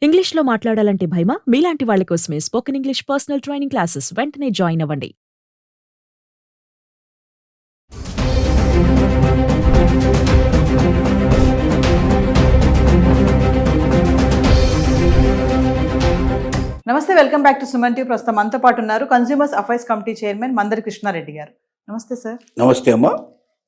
ఇంగ్లీష్‌లో మాట్లాడాలంటే భయమా? మీలాంటి వాళ్ళ కోసమే spoken English personal training classes వెంటనే జాయిన్ అవ్వండి. నమస్తే, welcome back to Suman TV. ప్రస్తుతం మనతో పాటు ఉన్నారు consumers affairs committee chairman Mandari Krishna Reddy garu. నమస్తే సార్. నమస్తే అమ్మా.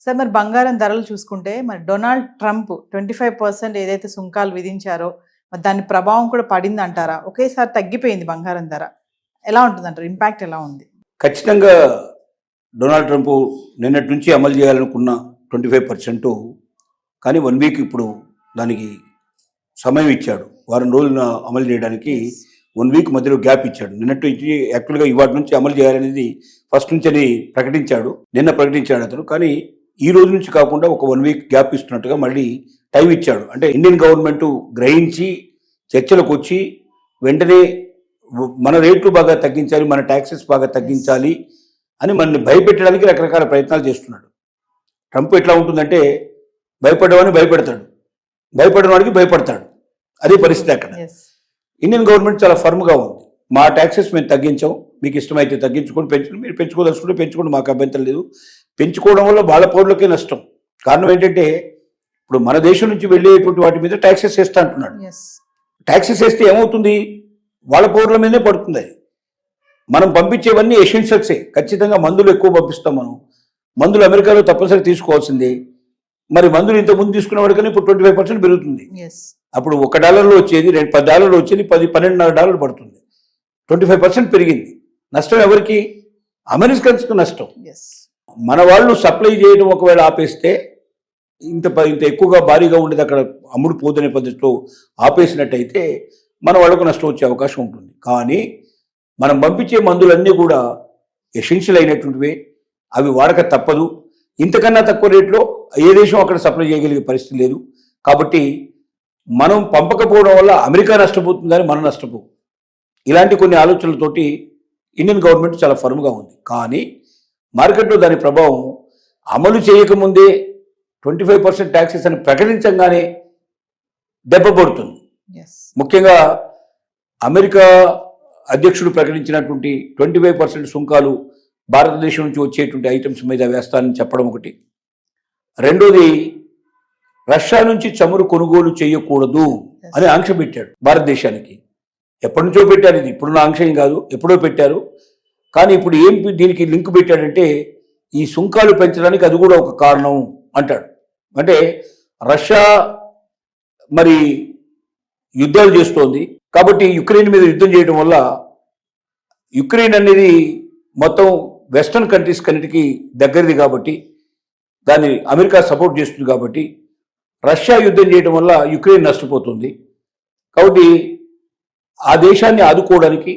సార్, మరి బంగారం ధరలు చూసుకుంటే మరి డొనాల్డ్ ట్రంప్ 25% ఏదైతే సుంకాలు విధించారో మరి దాని ప్రభావం కూడా పడింది అంటారా? ఒకేసారి తగ్గిపోయింది బంగారం ధర, ఎలా ఉంటుందంటారు? ఇంపాక్ట్ ఎలా ఉంది? ఖచ్చితంగా డొనాల్డ్ ట్రంప్ నిన్నటి నుంచి అమలు చేయాలనుకున్న 25%, కానీ 1 వీక్ ఇప్పుడు దానికి సమయం ఇచ్చాడు. వారం రోజులు అమలు చేయడానికి 1 వీక్ మధ్యలో గ్యాప్ ఇచ్చాడు. నిన్నటి నుంచి యాక్చువల్గా ఇవాటి నుంచి అమలు చేయాలనేది ఫస్ట్ నుంచి అని ప్రకటించాడు, నిన్న ప్రకటించాడు అతను. కానీ ఈ రోజు నుంచి కాకుండా ఒక 1 వీక్ గ్యాప్ ఇస్తున్నట్టుగా మళ్ళీ టైం ఇచ్చాడు. అంటే ఇండియన్ గవర్నమెంట్ గ్రహించి చర్చలకు వచ్చి వెంటనే మన రేట్లు బాగా తగ్గించాలి, మన ట్యాక్సెస్ బాగా తగ్గించాలి అని మనల్ని భయపెట్టడానికి రకరకాల ప్రయత్నాలు చేస్తున్నాడు. ట్రంప్ ఎట్లా ఉంటుందంటే భయపడ్డవాడిని భయపెడతాడు, భయపడిన వాడికి భయపడతాడు. అదే పరిస్థితి అక్కడ. ఇండియన్ గవర్నమెంట్ చాలా ఫర్మ్గా ఉంది. మా ట్యాక్సెస్ మేము తగ్గించాం, మీకు ఇష్టమైతే తగ్గించుకొని పెంచుకుని, మీరు పెంచుకోదలుచుకుంటే పెంచుకోండి, మాకు అభ్యంతరం లేదు. పెంచుకోవడం వల్ల వాళ్ళ పౌరులకే నష్టం. కారణం ఏంటంటే ఇప్పుడు మన దేశం నుంచి వెళ్ళేటువంటి వాటి మీద ట్యాక్సెస్ వేస్తా అంటున్నాడు. ట్యాక్సెస్ వేస్తే ఏమవుతుంది? వాళ్ళ పౌరుల మీదే పడుతుంది. మనం పంపించేవన్నీ ఎసెన్షియల్సే. ఖచ్చితంగా మందులు ఎక్కువ పంపిస్తాం. మనం మందులు అమెరికాలో తప్పనిసరి తీసుకోవాల్సిందే. మరి మందులు ఇంతకుముందు తీసుకున్న వాడికన్నా ఇప్పుడు 25% పెరుగుతుంది. అప్పుడు $1 వచ్చేది $10 వచ్చేది $12.5 పడుతుంది. 25% పెరిగింది. నష్టం ఎవరికి? అమెరికన్స్కి నష్టం. మన వాళ్ళు సప్లై చేయడం ఒకవేళ ఆపేస్తే, ఇంత ఎక్కువగా భారీగా ఉండేది అక్కడ అమ్ముడు పోదనే పద్ధతిలో ఆపేసినట్టయితే మన వాళ్ళకు నష్టం వచ్చే అవకాశం ఉంటుంది. కానీ మనం పంపించే మందులన్నీ కూడా ఎసెన్షియల్ అయినటువంటివే, అవి వాడక తప్పదు. ఇంతకన్నా తక్కువ రేట్లో ఏ దేశం అక్కడ సప్లై చేయగలిగే పరిస్థితి లేదు. కాబట్టి మనం పంపకపోవడం వల్ల అమెరికా నష్టపోతుందని మనం నష్టపో. ఇలాంటి కొన్ని ఆలోచనలతోటి ఇండియన్ గవర్నమెంట్ చాలా ఫర్మ్గా ఉంది. కానీ మార్కెట్లో దాని ప్రభావం అమలు చేయకముందే 25% ట్యాక్సెస్ అని ప్రకటించగానే దెబ్బపడుతుంది. ముఖ్యంగా అమెరికా అధ్యక్షుడు ప్రకటించినటువంటి 25% సుంకాలు భారతదేశం నుంచి వచ్చేటువంటి ఐటమ్స్ మీద వేస్తానని చెప్పడం ఒకటి. రెండోది, రష్యా నుంచి చమురు కొనుగోలు చేయకూడదు అని ఆంక్ష పెట్టాడు భారతదేశానికి. ఎప్పటి నుంచో పెట్టారు, ఇది ఇప్పుడున్న ఆంక్ష ఏం కాదు, ఎప్పుడో పెట్టారు. కానీ ఇప్పుడు ఏం దీనికి లింక్ పెట్టాడంటే ఈ సుంకాలు పెంచడానికి అది కూడా ఒక కారణం అంటాడు. అంటే రష్యా మరి యుద్ధాలు చేస్తోంది కాబట్టి యుక్రెయిన్ మీద యుద్ధం చేయడం వల్ల యుక్రెయిన్ అనేది మొత్తం వెస్టర్న్ కంట్రీస్ కన్నిటికీ దగ్గరది కాబట్టి, దాన్ని అమెరికా సపోర్ట్ చేస్తుంది కాబట్టి రష్యా యుద్ధం చేయడం వల్ల యుక్రెయిన్ నష్టపోతుంది. కాబట్టి ఆ దేశాన్ని ఆదుకోవడానికి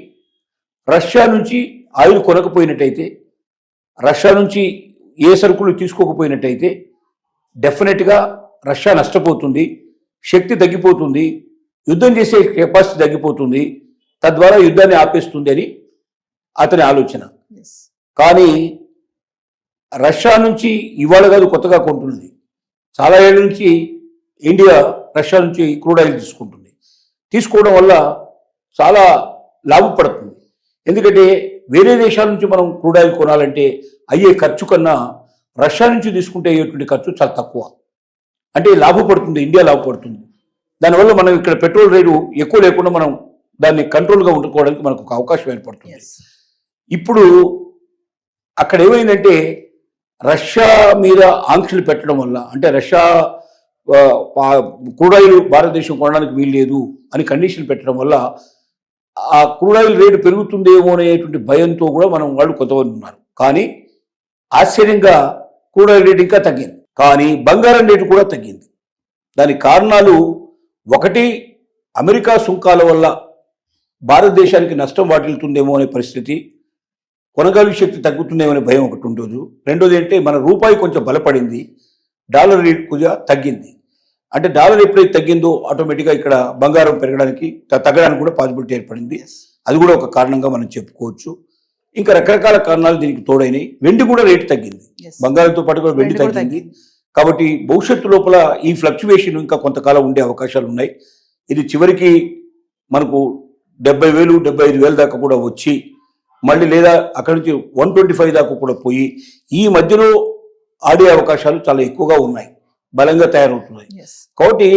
రష్యా నుంచి ఆయిల్ కొనకపోయినట్టయితే, రష్యా నుంచి ఏ సరుకులు తీసుకోకపోయినట్టయితే డెఫినెట్గా రష్యా నష్టపోతుంది, శక్తి తగ్గిపోతుంది, యుద్ధం చేసే కెపాసిటీ తగ్గిపోతుంది, తద్వారా యుద్ధాన్ని ఆపేస్తుంది అని అతని ఆలోచన. కానీ రష్యా నుంచి ఇవాళ కాదు కొత్తగా కొంటున్నది. చాలా ఏళ్ళ నుంచి ఇండియా రష్యా నుంచి క్రూడ్ ఆయిల్ తీసుకుంటుంది. తీసుకోవడం వల్ల చాలా లాభపడుతుంది. ఎందుకంటే వేరే దేశాల నుంచి మనం క్రూడ్ ఆయిల్ కొనాలంటే అయ్యే ఖర్చు కన్నా రష్యా నుంచి తీసుకుంటే అయ్యేటువంటి ఖర్చు చాలా తక్కువ. అంటే లాభపడుతుంది, ఇండియా లాభపడుతుంది. దానివల్ల మనం ఇక్కడ పెట్రోల్ రేటు ఎక్కువ లేకుండా మనం దాన్ని కంట్రోల్గా ఉండుకోవడానికి మనకు ఒక అవకాశం ఏర్పడుతుంది. ఇప్పుడు అక్కడ ఏమైందంటే రష్యా మీద ఆంక్షలు పెట్టడం వల్ల, అంటే రష్యా క్రూడ్ ఆయిల్ భారతదేశం కొనడానికి వీల్లేదు అని కండిషన్ పెట్టడం వల్ల ఆ క్రూడ్ ఆయిల్ రేటు పెరుగుతుందేమో అనేటువంటి భయంతో కూడా మనం వాళ్ళు కొంతమంది ఉన్నారు. కానీ ఆశ్చర్యంగా క్రూడ్ ఆయిల్ రేటు ఇంకా తగ్గింది. కానీ బంగారం రేటు కూడా తగ్గింది. దానికి కారణాలు ఒకటి, అమెరికా సుంకాల వల్ల భారతదేశానికి నష్టం వాటిల్తుందేమో అనే పరిస్థితి, కొనగలిగే శక్తి తగ్గుతుందేమో అనే భయం ఒకటి ఉండదు. రెండోది ఏంటంటే మన రూపాయి కొంచెం బలపడింది, డాలర్ రేటు కొద్దిగా తగ్గింది. అంటే డాలర్ ఎప్పుడైతే తగ్గిందో ఆటోమేటిక్గా ఇక్కడ బంగారం పెరగడానికి తగ్గడానికి కూడా పాసిబిలిటీ ఏర్పడింది. అది కూడా ఒక కారణంగా మనం చెప్పుకోవచ్చు. ఇంకా రకరకాల కారణాలు దీనికి తోడైనాయి. వెండి కూడా రేటు తగ్గింది, బంగారంతో పాటు కూడా వెండి తగ్గింది. కాబట్టి భవిష్యత్తు లోపల ఈ ఫ్లక్చువేషన్ ఇంకా కొంతకాలం ఉండే అవకాశాలు ఉన్నాయి. ఇది చివరికి మనకు 70,000 75,000 దాకా కూడా వచ్చి మళ్ళీ లేదా అక్కడి నుంచి 125 దాకా కూడా పోయి ఈ మధ్యలో ఆడే అవకాశాలు చాలా ఎక్కువగా ఉన్నాయి, బలంగా తయారవుతున్నాయి. ఎస్. కాబట్టి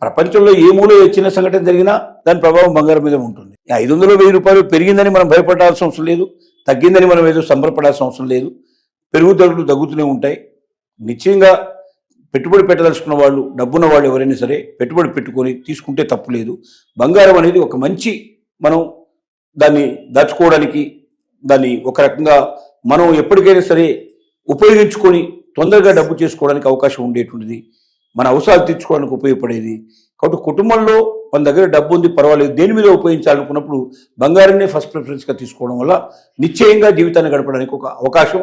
ప్రపంచంలో ఏ మూల చిన్న సంఘటన జరిగినా దాని ప్రభావం బంగారం మీద ఉంటుంది. 500-1000 రూపాయలు పెరిగిందని మనం భయపడాల్సిన అవసరం లేదు, తగ్గిందని మనం ఏదో సంబరపడాల్సిన అవసరం లేదు. పెరుగుదలలు తగ్గుతూనే ఉంటాయి. నిశ్చయంగా పెట్టుబడి పెట్టదలుచుకున్న వాళ్ళు, డబ్బున్న వాళ్ళు ఎవరైనా సరే పెట్టుబడి పెట్టుకొని తీసుకుంటే తప్పు లేదు. బంగారం అనేది ఒక మంచి, మనం దాన్ని దాచుకోవడానికి, దాన్ని ఒక రకంగా మనం ఎప్పటికైనా సరే ఉపయోగించుకొని తొందరగా డబ్బు చేసుకోవడానికి అవకాశం ఉండేటువంటిది, మన అవసరాలు తీర్చుకోవడానికి ఉపయోగపడేది. కాబట్టి కుటుంబంలో మన దగ్గర డబ్బు ఉంది పర్వాలేదు, దేని మీద ఉపయోగించాలనుకున్నప్పుడు బంగారాన్ని ఫస్ట్ ప్రిఫరెన్స్గా తీసుకోవడం వల్ల నిశ్చయంగా జీవితాన్ని గడపడానికి ఒక అవకాశం,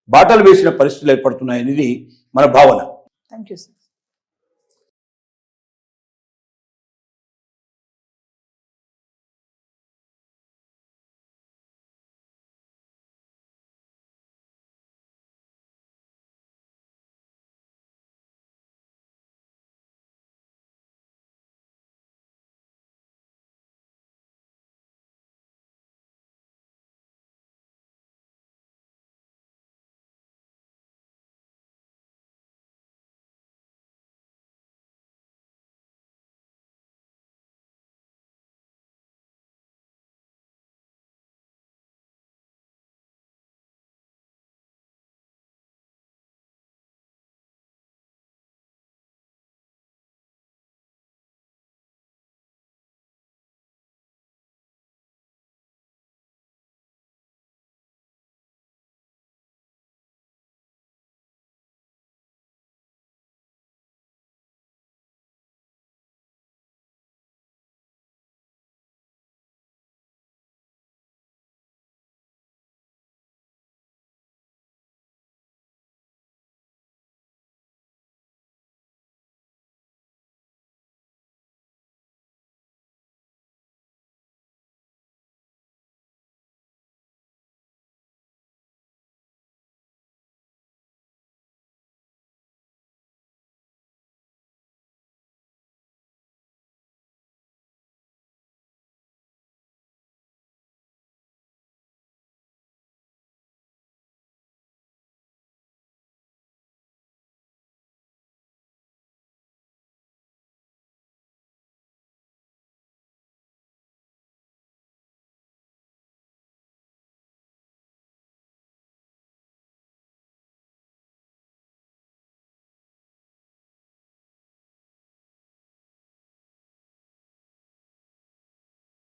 బాటలు వేసిన పరిస్థితులు ఏర్పడుతున్నాయనేది మన భావన. Thank you sir.